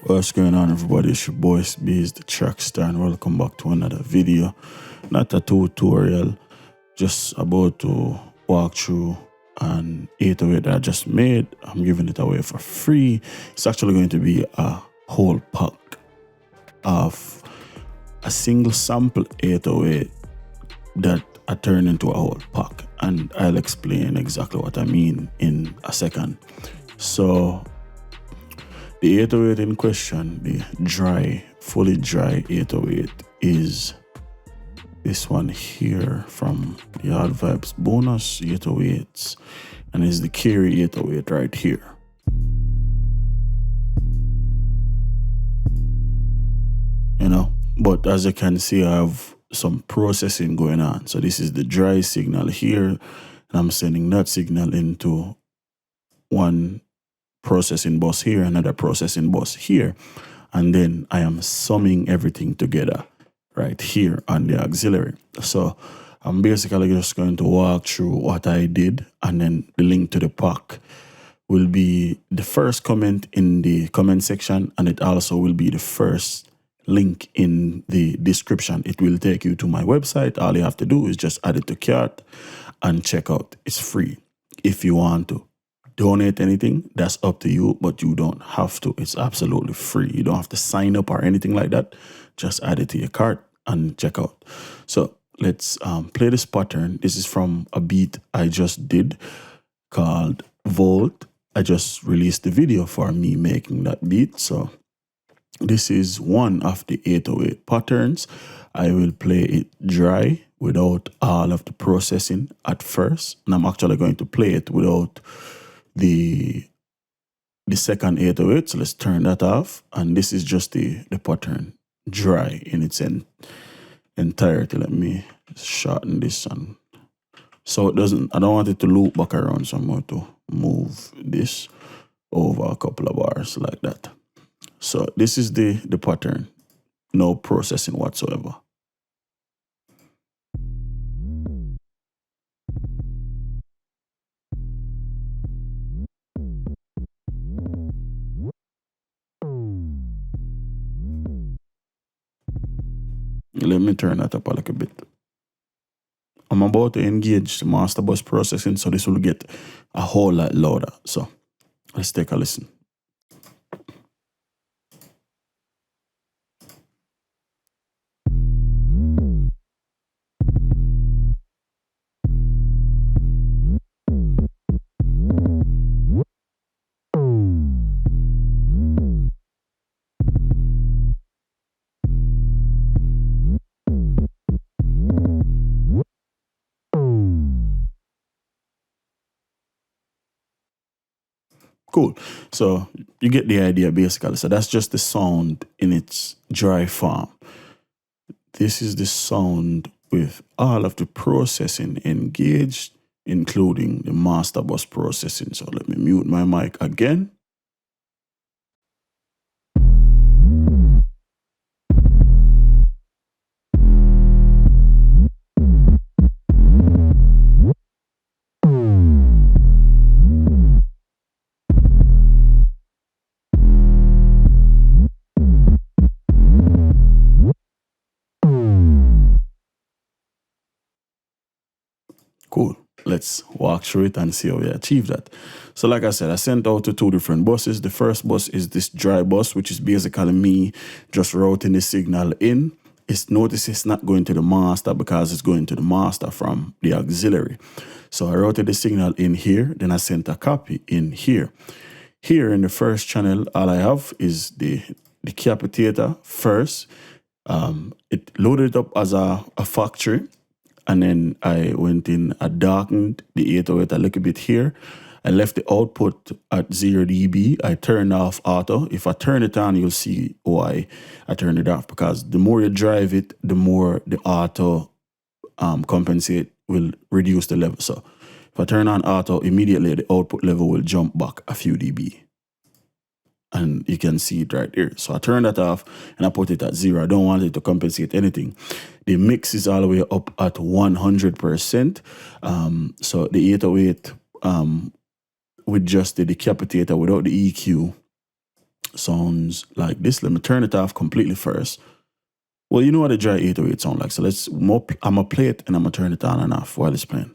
What's going on, everybody? It's your boy Itz-Beez-Da TrackStar, and welcome back to another video. Not a tutorial, just about to walk through an 808 that I just made. I'm giving it away for free. It's actually going to be a whole pack of a single sample 808 that I turn into a whole pack, and I'll explain exactly what I mean in a second. So the 808 in question, the fully dry 808, is this one here from the Hard Vibes Bonus 808s, and is the Carry 808 right here. But as you can see, I have some processing going on. So this is the dry signal here, and I'm sending that signal into one processing bus here, another processing bus here, and then I am summing everything together right here on the auxiliary. So I'm basically just going to walk through what I did, and then the link to the pack will be the first comment in the comment section, and it also will be the first link in the description. It will take you to my website. All you have to do is just add it to cart and check out. It's free. If you want to donate anything, that's up to you, but you don't have to. It's absolutely free. You don't have to sign up or anything like that. Just add it to your cart and check out. So let's play this pattern. This is from a beat I just did called Volt. I just released the video for me making that beat. So this is one of the 808 patterns. I will play it dry without all of the processing at first, and I'm actually going to play it without the second 808. So let's turn that off, and this is just the pattern dry in its entirety. Let me shorten this one so it doesn't, I don't want it to loop back around, so I'm going to move this over a couple of bars like that. So this is the pattern, no processing whatsoever. Let me turn that up a little bit. I'm about to engage the master bus processing, so this will get a whole lot louder. So let's take a listen. Cool. So you get the idea basically. So that's just the sound in its dry form. This is the sound with all of the processing engaged, including the master bus processing. So let me mute my mic again. Cool. Let's walk through it and see how we achieve that. So like I said, I sent out to two different buses. The first bus is this dry bus, which is basically me just routing the signal in. Notice it's not going to the master because it's going to the master from the auxiliary. So I routed the signal in here, then I sent a copy in here. Here in the first channel, all I have is the decapitator first. It loaded up as a factory. And then I went in, I darkened the 808 a little bit here. I left the output at 0 dB. I turned off auto. If I turn it on, you'll see why I turned it off, because the more you drive it, the more the auto compensate will reduce the level. So if I turn on auto, immediately the output level will jump back a few dB. And you can see it right here. So I turned that off and I put it at 0. I don't want it to compensate anything. The mix is all the way up at 100%. So the 808 with just the decapitator without the EQ sounds like this. Let me turn it off completely first. Well, you know what a dry 808 sound like. So I'm gonna play it and I'm gonna turn it on and off while it's playing.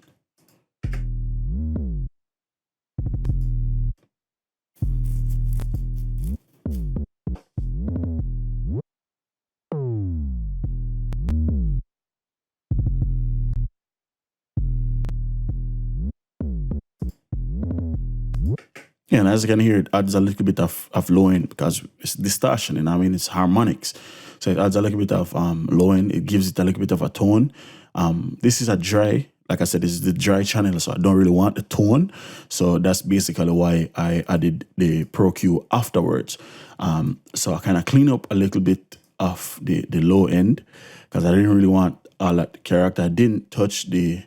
Yeah, and as you can hear, it adds a little bit of low end because it's distortion, and I mean it's harmonics. So it adds a little bit of low end. It gives it a little bit of a tone. This is a dry, like I said, this is the dry channel, so I don't really want the tone. So that's basically why I added the Pro Q afterwards. So I kind of clean up a little bit of the low end because I didn't really want all that character. I didn't touch the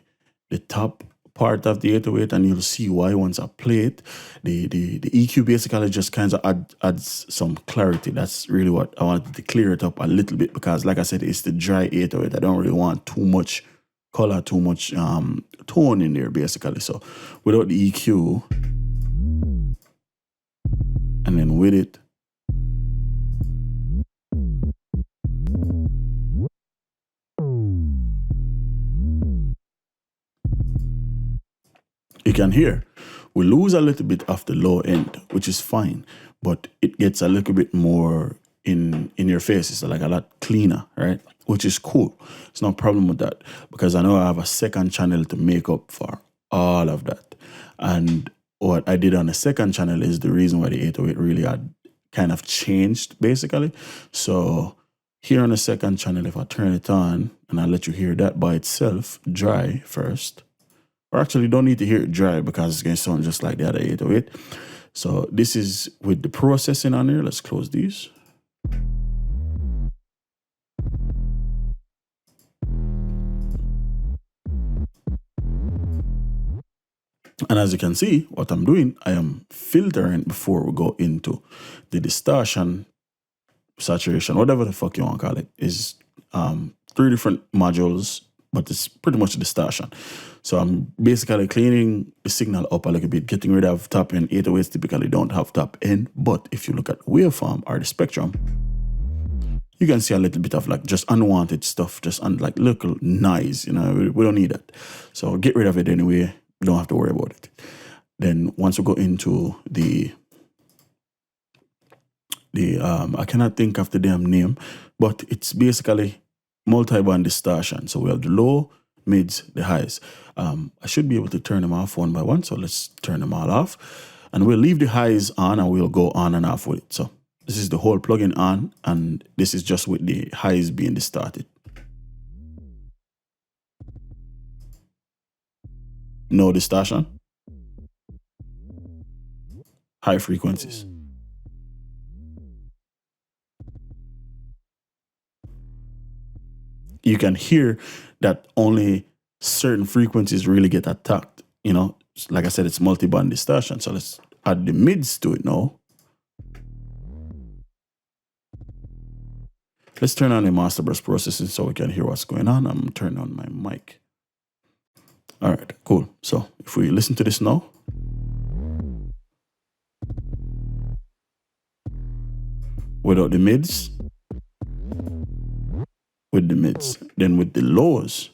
top part of the 808, and you'll see why once I play it. The EQ basically just kind of adds some clarity. That's really what I wanted to clear it up a little bit because, like I said, it's the dry 808. I don't really want too much color, too much tone in there, basically. So without the EQ, and then with it, you can hear we lose a little bit of the low end, which is fine, but it gets a little bit more in your face. It's like a lot cleaner, right? Which is cool. It's no problem with that because I know I have a second channel to make up for all of that. And what I did on the second channel is the reason why the 808 really had kind of changed, basically. So here on the second channel, if I turn it on and I let you hear that by itself, dry first, or actually you don't need to hear it dry because it's going to sound just like the other 808. So this is with the processing on here. Let's close these. And as you can see, what I'm doing, I am filtering before we go into the distortion, saturation, whatever the fuck you want to call it, is 3 different modules, but it's pretty much distortion. So I'm basically cleaning the signal up a little bit, getting rid of top end. 808s typically don't have top end, but if you look at waveform or the spectrum, you can see a little bit of like just unwanted stuff, just like little noise, you know, we don't need that. So get rid of it anyway. You don't have to worry about it. Then once we go into the I cannot think of the damn name, but it's basically multi-band distortion. So we have the low, mids, the highs. I should be able to turn them off one by one. So let's turn them all off. And we'll leave the highs on and we'll go on and off with it. So this is the whole plugin on, and this is just with the highs being distorted. No distortion. High frequencies. You can hear that only certain frequencies really get attacked. You know, like I said, it's multi-band distortion. So let's add the mids to it now. Let's turn on the master bus processing so we can hear what's going on. I'm turning on my mic. All right, cool. So if we listen to this now, without the mids, with the mids, then with the lows,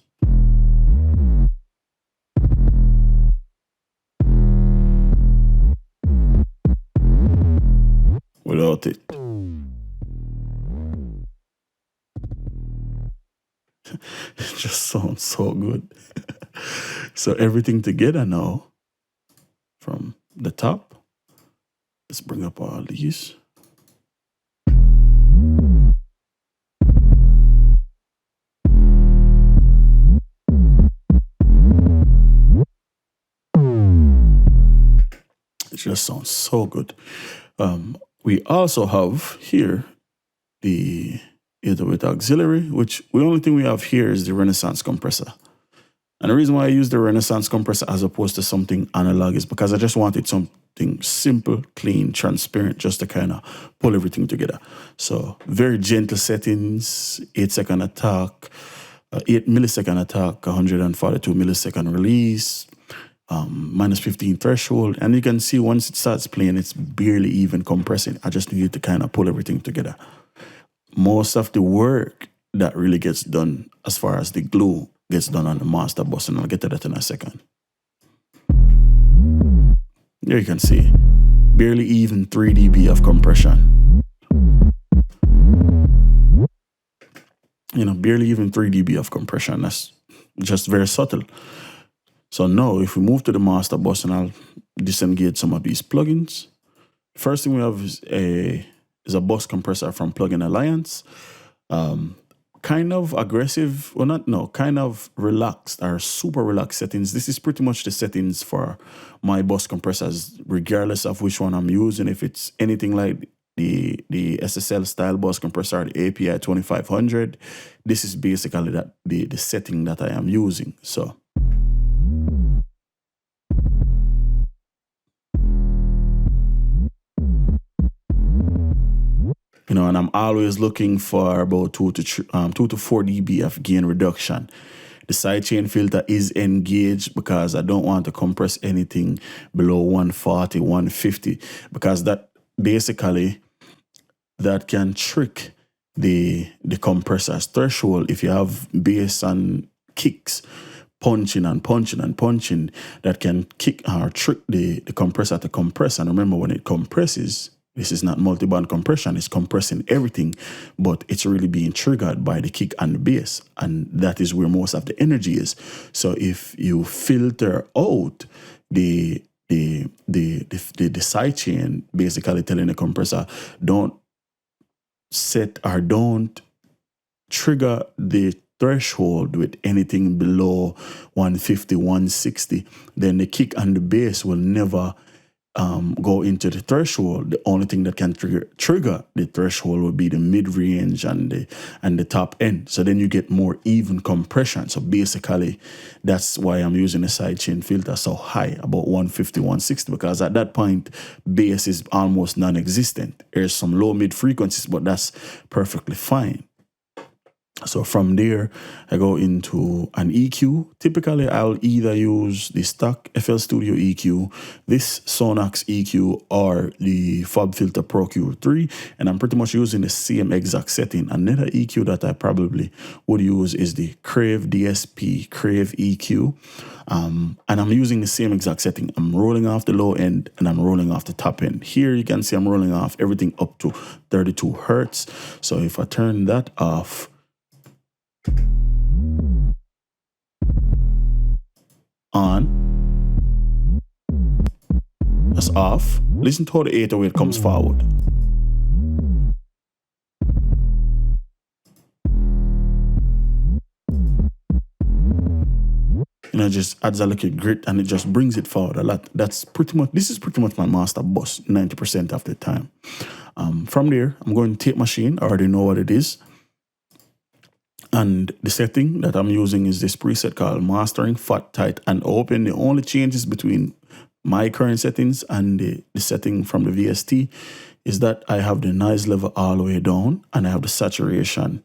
without it. It just sounds so good. So everything together now from the top. Let's bring up all these. It just sounds so good. We also have here the 808 auxiliary, which the only thing we have here is the Renaissance compressor. And the reason why I use the Renaissance compressor as opposed to something analog is because I just wanted something simple, clean, transparent, just to kind of pull everything together. So very gentle settings, 8-second attack, 8 millisecond attack, 142 millisecond release, minus 15 threshold, and you can see once it starts playing, it's barely even compressing. I just need to kind of pull everything together. Most of the work that really gets done as far as the glue gets done on the master bus, and I'll get to that in a second. There you can see, barely even 3 dB of compression. You know, barely even 3 dB of compression. That's just very subtle. So now, if we move to the master bus and I'll disengage some of these plugins, first thing we have is a bus compressor from Plugin Alliance. Kind of aggressive, or not, no, kind of relaxed or super relaxed settings. This is pretty much the settings for my bus compressors, regardless of which one I'm using. If it's anything like the SSL style bus compressor, the API 2500, this is basically the setting that I am using. So you know, and I'm always looking for about 2 to 4 dB of gain reduction. The sidechain filter is engaged because I don't want to compress anything below 140, 150, because that basically that can trick the compressor's threshold. If you have bass and kicks punching and punching and punching, that can kick or trick the compressor to compress. And remember, when it compresses, this is not multi-band compression, it's compressing everything, but it's really being triggered by the kick and the bass, and that is where most of the energy is. So if you filter out the sidechain, basically telling the compressor, don't set or don't trigger the threshold with anything below 150, 160, then the kick and the bass will never go into the threshold. The only thing that can trigger the threshold will be the mid-range and the top end. So then you get more even compression. So basically, that's why I'm using a sidechain filter so high, about 150, 160, because at that point, bass is almost non-existent. There's some low mid frequencies, but that's perfectly fine. So from there, I go into an EQ. Typically, I'll either use the stock FL Studio EQ, this Sonax EQ, or the FabFilter Pro Q3, and I'm pretty much using the same exact setting. Another EQ that I probably would use is the Crave DSP Crave EQ, and I'm using the same exact setting. I'm rolling off the low end and I'm rolling off the top end. Here you can see I'm rolling off everything up to 32 Hertz. So if I turn that off, on, that's off. Listen to how the 808 comes forward. You know, it just adds a little grit and it just brings it forward a lot. This is pretty much my master bus 90% of the time. From there, I'm going to tape machine. I already know what it is. And the setting that I'm using is this preset called Mastering, Fat, Tight, and Open. The only changes between my current settings and the setting from the VST is that I have the noise level all the way down and I have the saturation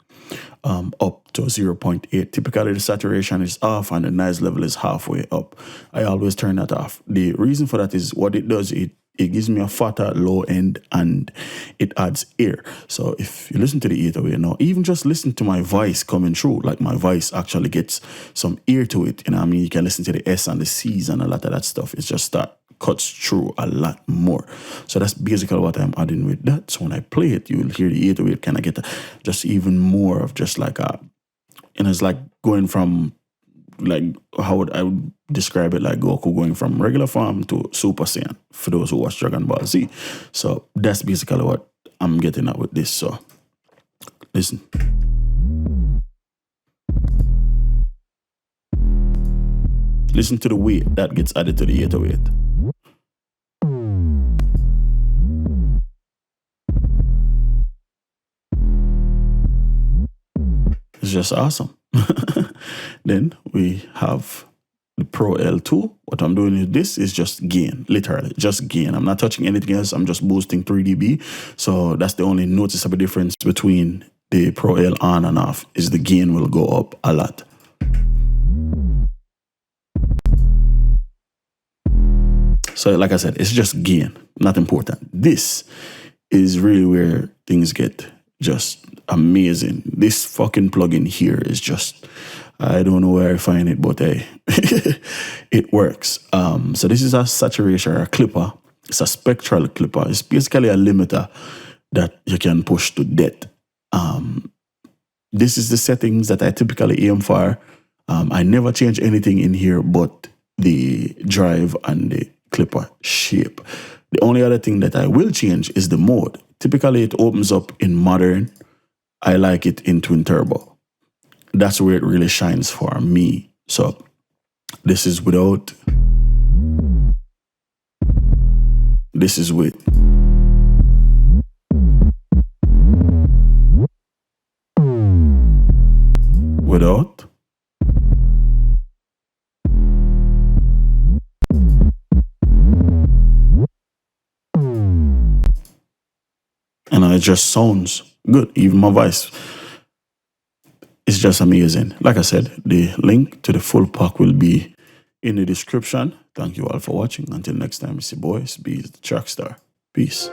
up to 0.8. Typically, the saturation is off and the noise level is halfway up. I always turn that off. The reason for that is what it does, it gives me a fatter low end and it adds air. So if you listen to the 808 now, even just listen to my voice coming through, like my voice actually gets some air to it. You know what I mean? You can listen to the S and the C's and a lot of that stuff. It's just that cuts through a lot more. So that's basically what I'm adding with that. So when I play it, you will hear the 808 kind of get just even more of just like it's like going from, like, how would I describe it, like Goku going from regular form to Super Saiyan, for those who watch Dragon Ball Z. So that's basically what I'm getting at with this. So listen. Listen to the weight that gets added to the 808. It's just awesome. Then we have the Pro L2. What I'm doing with this is just gain, literally just gain. I'm not touching anything else. I'm just boosting 3 dB. So that's the only noticeable difference between the Pro L on and off, is the gain will go up a lot. So like I said, it's just gain, not important. This is really where things get just amazing. This fucking plugin here is just, I don't know where I find it, but hey, it works. So this is a saturation or a clipper. It's a spectral clipper. It's basically a limiter that you can push to depth. This is the settings that I typically aim for. I never change anything in here but the drive and the clipper shape. The only other thing that I will change is the mode. Typically it opens up in modern. I like it in twin turbo. That's where it really shines for me. So this is without. This is with. Without. And it just sounds good. Even my voice is just amazing. Like I said, the link to the full pack will be in the description. Thank you all for watching. Until next time, it's your boy, Itz-Beez-Da TrackStar. Peace.